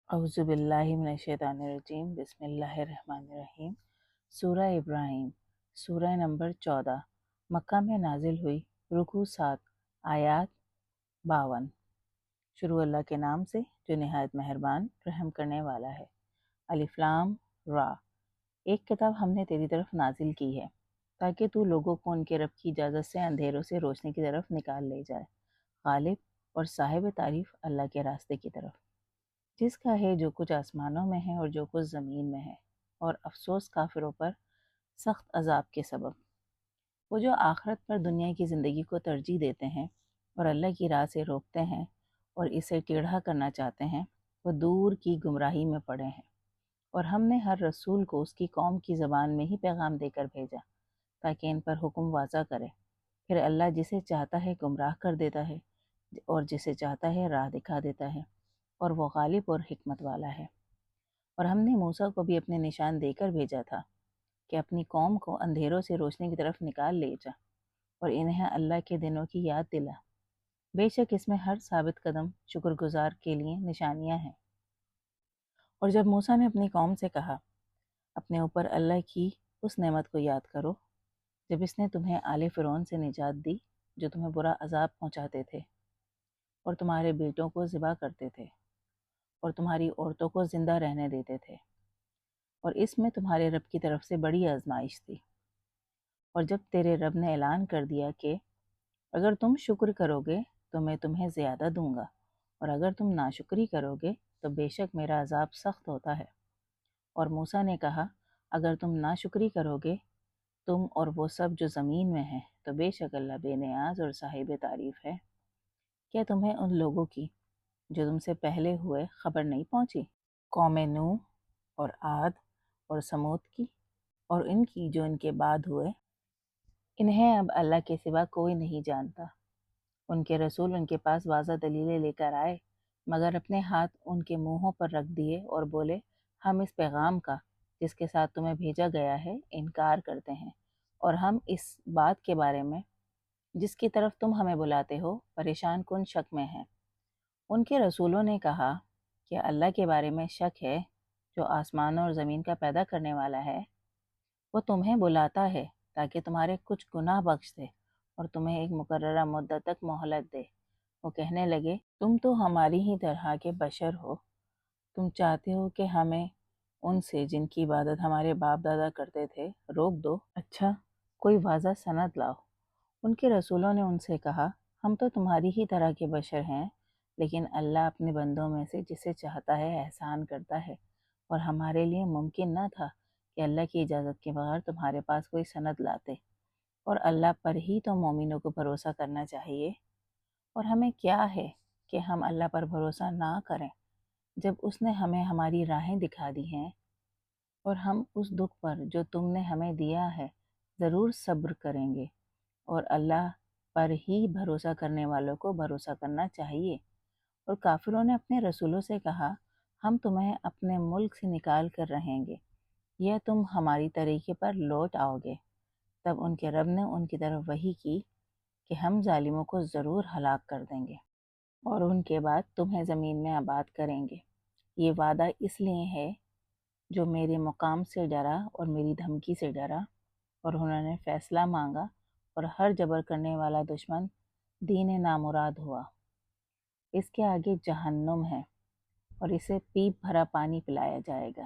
اعوذ باللہ من الشیطان الرجیم، بسم اللہ الرحمن الرحیم۔ سورہ ابراہیم، سورہ نمبر 14، مکہ میں نازل ہوئی، رکوع 7، آیات 52۔ شروع اللہ کے نام سے جو نہایت مہربان رحم کرنے والا ہے۔ الف لام را، ایک کتاب ہم نے تیری طرف نازل کی ہے تاکہ تو لوگوں کو ان کے رب کی اجازت سے اندھیروں سے روشنی کی طرف نکال لے جائے، غالب اور صاحب تعریف اللہ کے راستے کی طرف، جس کا ہے جو کچھ آسمانوں میں ہے اور جو کچھ زمین میں ہے، اور افسوس کافروں پر سخت عذاب کے سبب۔ وہ جو آخرت پر دنیا کی زندگی کو ترجیح دیتے ہیں اور اللہ کی راہ سے روکتے ہیں اور اسے ٹیڑھا کرنا چاہتے ہیں، وہ دور کی گمراہی میں پڑے ہیں۔ اور ہم نے ہر رسول کو اس کی قوم کی زبان میں ہی پیغام دے کر بھیجا تاکہ ان پر حکم واضح کرے۔ پھر اللہ جسے چاہتا ہے گمراہ کر دیتا ہے اور جسے چاہتا ہے راہ دکھا دیتا ہے، اور وہ غالب اور حکمت والا ہے۔ اور ہم نے موسیٰ کو بھی اپنے نشان دے کر بھیجا تھا کہ اپنی قوم کو اندھیروں سے روشنی کی طرف نکال لے جا اور انہیں اللہ کے دنوں کی یاد دلا۔ بے شک اس میں ہر ثابت قدم شکر گزار کے لیے نشانیاں ہیں۔ اور جب موسیٰ نے اپنی قوم سے کہا، اپنے اوپر اللہ کی اس نعمت کو یاد کرو جب اس نے تمہیں آل فرعون سے نجات دی جو تمہیں برا عذاب پہنچاتے تھے اور تمہارے بیٹوں کو ذبح کرتے تھے اور تمہاری عورتوں کو زندہ رہنے دیتے تھے، اور اس میں تمہارے رب کی طرف سے بڑی آزمائش تھی۔ اور جب تیرے رب نے اعلان کر دیا کہ اگر تم شکر کرو گے تو میں تمہیں زیادہ دوں گا، اور اگر تم ناشکری کرو گے تو بے شک میرا عذاب سخت ہوتا ہے۔ اور موسیٰ نے کہا، اگر تم ناشکری کرو گے تم اور وہ سب جو زمین میں ہیں تو بے شک اللہ بے نیاز اور صاحب تعریف ہے۔ کیا تمہیں ان لوگوں کی جو تم سے پہلے ہوئے خبر نہیں پہنچی؟ قوم نوح اور عاد اور سمود کی، اور ان کی جو ان کے بعد ہوئے۔ انہیں اب اللہ کے سوا کوئی نہیں جانتا۔ ان کے رسول ان کے پاس واضح دلیلیں لے کر آئے، مگر اپنے ہاتھ ان کے منہوں پر رکھ دیے اور بولے، ہم اس پیغام کا جس کے ساتھ تمہیں بھیجا گیا ہے انکار کرتے ہیں، اور ہم اس بات کے بارے میں جس کی طرف تم ہمیں بلاتے ہو پریشان کن شک میں ہیں۔ ان کے رسولوں نے کہا کہ اللہ کے بارے میں شک ہے جو آسمانوں اور زمین کا پیدا کرنے والا ہے۔ وہ تمہیں بلاتا ہے تاکہ تمہارے کچھ گناہ بخش دے اور تمہیں ایک مقررہ مدت تک مہلت دے۔ وہ کہنے لگے، تم تو ہماری ہی طرح کے بشر ہو، تم چاہتے ہو کہ ہمیں ان سے جن کی عبادت ہمارے باپ دادا کرتے تھے روک دو؟ اچھا، کوئی واضح سند لاؤ۔ ان کے رسولوں نے ان سے کہا، ہم تو تمہاری ہی طرح کے بشر ہیں، لیکن اللہ اپنے بندوں میں سے جسے چاہتا ہے احسان کرتا ہے، اور ہمارے لیے ممکن نہ تھا کہ اللہ کی اجازت کے بغیر تمہارے پاس کوئی سند لاتے، اور اللہ پر ہی تو مومنوں کو بھروسہ کرنا چاہیے۔ اور ہمیں کیا ہے کہ ہم اللہ پر بھروسہ نہ کریں جب اس نے ہمیں ہماری راہیں دکھا دی ہیں، اور ہم اس دکھ پر جو تم نے ہمیں دیا ہے ضرور صبر کریں گے، اور اللہ پر ہی بھروسہ کرنے والوں کو بھروسہ کرنا چاہیے۔ اور کافروں نے اپنے رسولوں سے کہا، ہم تمہیں اپنے ملک سے نکال کر رہیں گے یا تم ہماری طریقے پر لوٹ آؤ گے۔ تب ان کے رب نے ان کی طرف وحی کی کہ ہم ظالموں کو ضرور ہلاک کر دیں گے اور ان کے بعد تمہیں زمین میں آباد کریں گے۔ یہ وعدہ اس لیے ہے جو میرے مقام سے ڈرا اور میری دھمکی سے ڈرا، اور انہوں نے فیصلہ مانگا، اور ہر جبر کرنے والا دشمن دین نامراد ہوا۔ اس کے آگے جہنم ہے اور اسے پیپ بھرا پانی پلایا جائے گا،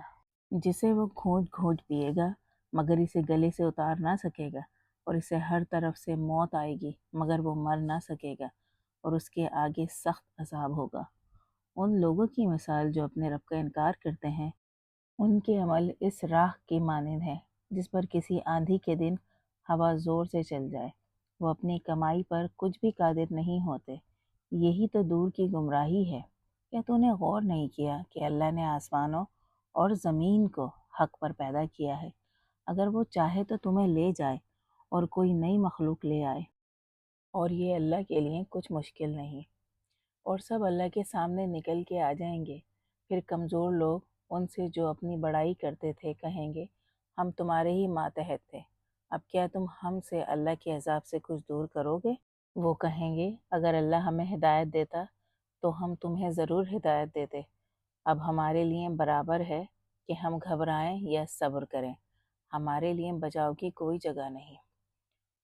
جسے وہ گھونٹ گھونٹ پیے گا مگر اسے گلے سے اتار نہ سکے گا، اور اسے ہر طرف سے موت آئے گی مگر وہ مر نہ سکے گا، اور اس کے آگے سخت عذاب ہوگا۔ ان لوگوں کی مثال جو اپنے رب کا انکار کرتے ہیں، ان کے عمل اس راہ کے مانند ہے جس پر کسی آندھی کے دن ہوا زور سے چل جائے، وہ اپنی کمائی پر کچھ بھی قادر نہیں ہوتے۔ یہی تو دور کی گمراہی ہے۔ کیا تو نے غور نہیں کیا کہ اللہ نے آسمانوں اور زمین کو حق پر پیدا کیا ہے؟ اگر وہ چاہے تو تمہیں لے جائے اور کوئی نئی مخلوق لے آئے، اور یہ اللہ کے لیے کچھ مشکل نہیں۔ اور سب اللہ کے سامنے نکل کے آ جائیں گے، پھر کمزور لوگ ان سے جو اپنی بڑائی کرتے تھے کہیں گے، ہم تمہارے ہی ماتحت تھے، اب کیا تم ہم سے اللہ کے عذاب سے کچھ دور کرو گے؟ وہ کہیں گے، اگر اللہ ہمیں ہدایت دیتا تو ہم تمہیں ضرور ہدایت دیتے، اب ہمارے لیے برابر ہے کہ ہم گھبرائیں یا صبر کریں، ہمارے لیے بچاؤ کی کوئی جگہ نہیں۔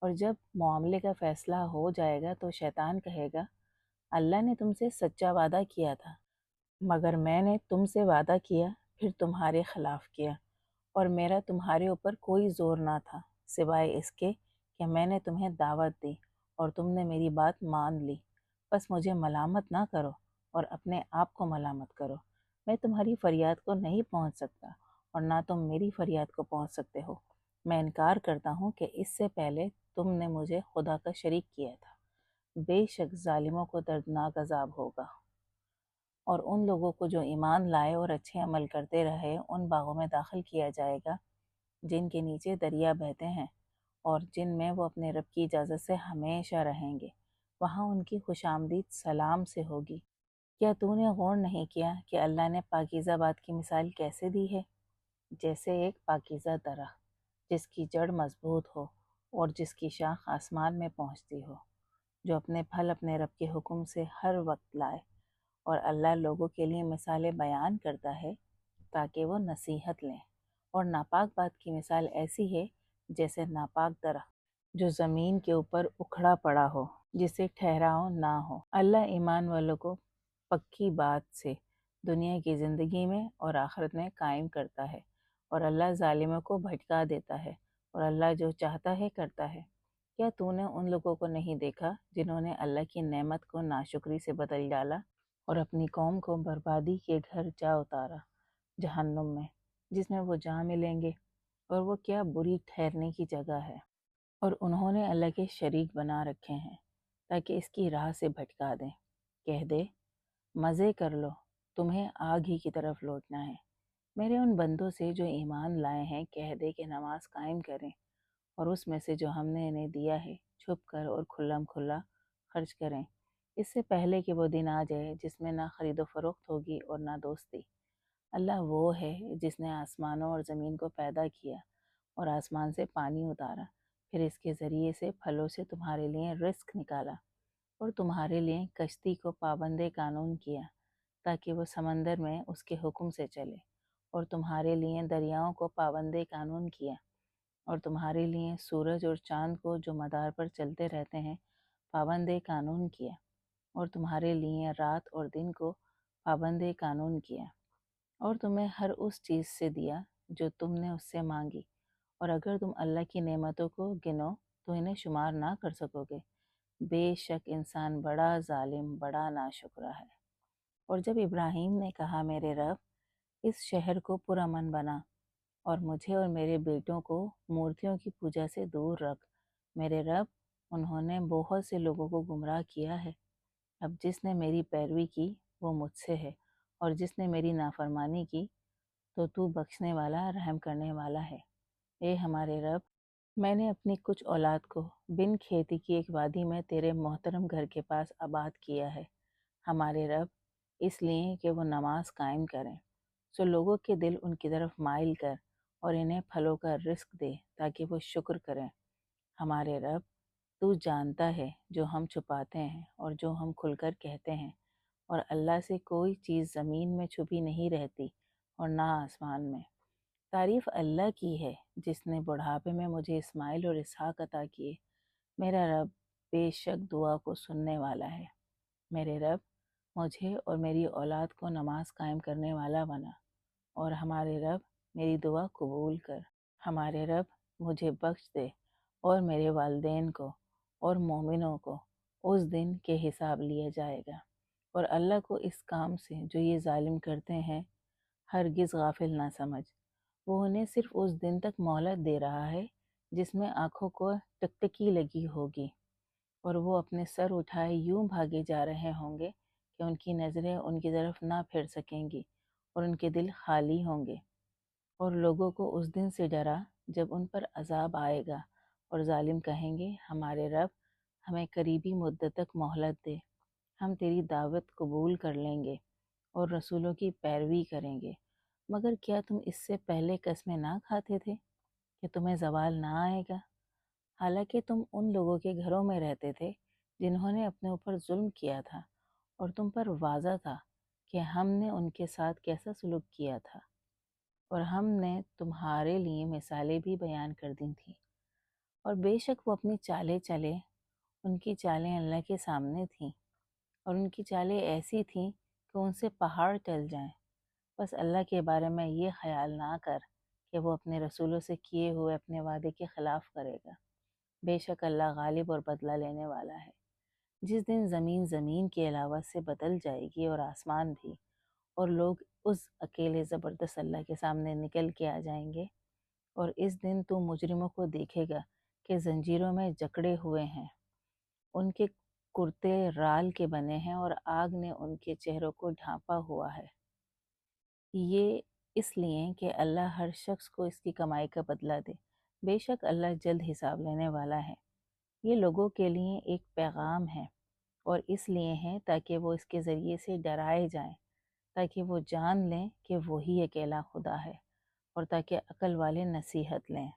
اور جب معاملے کا فیصلہ ہو جائے گا تو شیطان کہے گا اللہ نے تم سے سچا وعدہ کیا تھا، مگر میں نے تم سے وعدہ کیا پھر تمہارے خلاف کیا، اور میرا تمہارے اوپر کوئی زور نہ تھا سوائے اس کے کہ میں نے تمہیں دعوت دی اور تم نے میری بات مان لی۔ بس مجھے ملامت نہ کرو اور اپنے آپ کو ملامت کرو، میں تمہاری فریاد کو نہیں پہنچ سکتا اور نہ تم میری فریاد کو پہنچ سکتے ہو۔ میں انکار کرتا ہوں کہ اس سے پہلے تم نے مجھے خدا کا شریک کیا تھا۔ بے شک ظالموں کو دردناک عذاب ہوگا۔ اور ان لوگوں کو جو ایمان لائے اور اچھے عمل کرتے رہے ان باغوں میں داخل کیا جائے گا جن کے نیچے دریا بہتے ہیں اور جن میں وہ اپنے رب کی اجازت سے ہمیشہ رہیں گے، وہاں ان کی خوش آمدید سلام سے ہوگی۔ کیا تو نے غور نہیں کیا کہ اللہ نے پاکیزہ بات کی مثال کیسے دی ہے؟ جیسے ایک پاکیزہ درخت جس کی جڑ مضبوط ہو اور جس کی شاخ آسمان میں پہنچتی ہو، جو اپنے پھل اپنے رب کے حکم سے ہر وقت لائے۔ اور اللہ لوگوں کے لیے مثالیں بیان کرتا ہے تاکہ وہ نصیحت لیں۔ اور ناپاک بات کی مثال ایسی ہے جیسے ناپاک درخت جو زمین کے اوپر اکھڑا پڑا ہو، جسے ٹھہراؤ نہ ہو۔ اللہ ایمان والوں کو پکی بات سے دنیا کی زندگی میں اور آخرت میں قائم کرتا ہے، اور اللہ ظالموں کو بھٹکا دیتا ہے، اور اللہ جو چاہتا ہے کرتا ہے۔ کیا تو نے ان لوگوں کو نہیں دیکھا جنہوں نے اللہ کی نعمت کو ناشکری سے بدل ڈالا اور اپنی قوم کو بربادی کے گھر جا اتارا، جہنم میں، جس میں وہ جا ملیں گے، اور وہ کیا بری ٹھہرنے کی جگہ ہے۔ اور انہوں نے اللہ کے شریک بنا رکھے ہیں تاکہ اس کی راہ سے بھٹکا دیں۔ کہہ دے مزے کر لو، تمہیں آگ ہی کی طرف لوٹنا ہے۔ میرے ان بندوں سے جو ایمان لائے ہیں کہہ دے کہ نماز قائم کریں، اور اس میں سے جو ہم نے انہیں دیا ہے چھپ کر اور کھلم کھلا خرچ کریں، اس سے پہلے کہ وہ دن آ جائے جس میں نہ خرید و فروخت ہوگی اور نہ دوستی۔ اللہ وہ ہے جس نے آسمانوں اور زمین کو پیدا کیا اور آسمان سے پانی اتارا، پھر اس کے ذریعے سے پھلوں سے تمہارے لیے رزق نکالا، اور تمہارے لیے کشتی کو پابند قانون کیا تاکہ وہ سمندر میں اس کے حکم سے چلے، اور تمہارے لیے دریاؤں کو پابند قانون کیا، اور تمہارے لیے سورج اور چاند کو جو مدار پر چلتے رہتے ہیں پابند قانون کیا، اور تمہارے لیے رات اور دن کو پابند قانون کیا، اور تمہیں ہر اس چیز سے دیا جو تم نے اس سے مانگی، اور اگر تم اللہ کی نعمتوں کو گنو تو انہیں شمار نہ کر سکو گے۔ بے شک انسان بڑا ظالم، بڑا ناشکرا ہے۔ اور جب ابراہیم نے کہا میرے رب اس شہر کو پرامن بنا اور مجھے اور میرے بیٹوں کو مورتیوں کی پوجا سے دور رکھ، میرے رب انہوں نے بہت سے لوگوں کو گمراہ کیا ہے، اب جس نے میری پیروی کی وہ مجھ سے ہے، اور جس نے میری نافرمانی کی تو بخشنے والا رحم کرنے والا ہے۔ اے ہمارے رب، میں نے اپنی کچھ اولاد کو بن کھیتی کی ایک وادی میں تیرے محترم گھر کے پاس آباد کیا ہے، ہمارے رب، اس لیے کہ وہ نماز قائم کریں، سو لوگوں کے دل ان کی طرف مائل کر اور انہیں پھلوں کا رزق دے تاکہ وہ شکر کریں۔ ہمارے رب، تو جانتا ہے جو ہم چھپاتے ہیں اور جو ہم کھل کر کہتے ہیں، اور اللہ سے کوئی چیز زمین میں چھپی نہیں رہتی اور نہ آسمان میں۔ تعریف اللہ کی ہے جس نے بڑھاپے میں مجھے اسماعیل اور اسحاق عطا کیے۔ میرا رب بے شک دعا کو سننے والا ہے۔ میرے رب، مجھے اور میری اولاد کو نماز قائم کرنے والا بنا، اور ہمارے رب میری دعا قبول کر۔ ہمارے رب، مجھے بخش دے اور میرے والدین کو اور مومنوں کو اس دن کے حساب لیا جائے گا۔ اور اللہ کو اس کام سے جو یہ ظالم کرتے ہیں ہرگز غافل نہ سمجھ، وہ انہیں صرف اس دن تک مہلت دے رہا ہے جس میں آنکھوں کو ٹکٹکی لگی ہوگی، اور وہ اپنے سر اٹھائے یوں بھاگے جا رہے ہوں گے کہ ان کی نظریں ان کی طرف نہ پھر سکیں گی اور ان کے دل خالی ہوں گے۔ اور لوگوں کو اس دن سے ڈرا جب ان پر عذاب آئے گا اور ظالم کہیں گے ہمارے رب ہمیں قریبی مدت تک مہلت دے، ہم تیری دعوت قبول کر لیں گے اور رسولوں کی پیروی کریں گے، مگر کیا تم اس سے پہلے قسمیں نہ کھاتے تھے کہ تمہیں زوال نہ آئے گا؟ حالانکہ تم ان لوگوں کے گھروں میں رہتے تھے جنہوں نے اپنے اوپر ظلم کیا تھا، اور تم پر واضح تھا کہ ہم نے ان کے ساتھ کیسا سلوک کیا تھا، اور ہم نے تمہارے لیے مثالیں بھی بیان کر دی تھیں، اور بے شک وہ اپنی چالیں چلے، ان کی چالیں اللہ کے سامنے تھیں، اور ان کی چالیں ایسی تھیں کہ ان سے پہاڑ ٹل جائیں۔ بس اللہ کے بارے میں یہ خیال نہ کر کہ وہ اپنے رسولوں سے کیے ہوئے اپنے وعدے کے خلاف کرے گا۔ بے شک اللہ غالب اور بدلہ لینے والا ہے۔ جس دن زمین کے علاوہ سے بدل جائے گی اور آسمان بھی، اور لوگ اس اکیلے زبردست اللہ کے سامنے نکل کے آ جائیں گے، اور اس دن تو مجرموں کو دیکھے گا کہ زنجیروں میں جکڑے ہوئے ہیں، ان کے کرتے رال کے بنے ہیں اور آگ نے ان کے چہروں کو ڈھانپا ہوا ہے۔ یہ اس لیے کہ اللہ ہر شخص کو اس کی کمائی کا بدلہ دے۔ بے شک اللہ جلد حساب لینے والا ہے۔ یہ لوگوں کے لیے ایک پیغام ہے، اور اس لیے ہے تاکہ وہ اس کے ذریعے سے ڈرائے جائیں، تاکہ وہ جان لیں کہ وہی اکیلا خدا ہے، اور تاکہ عقل والے نصیحت لیں۔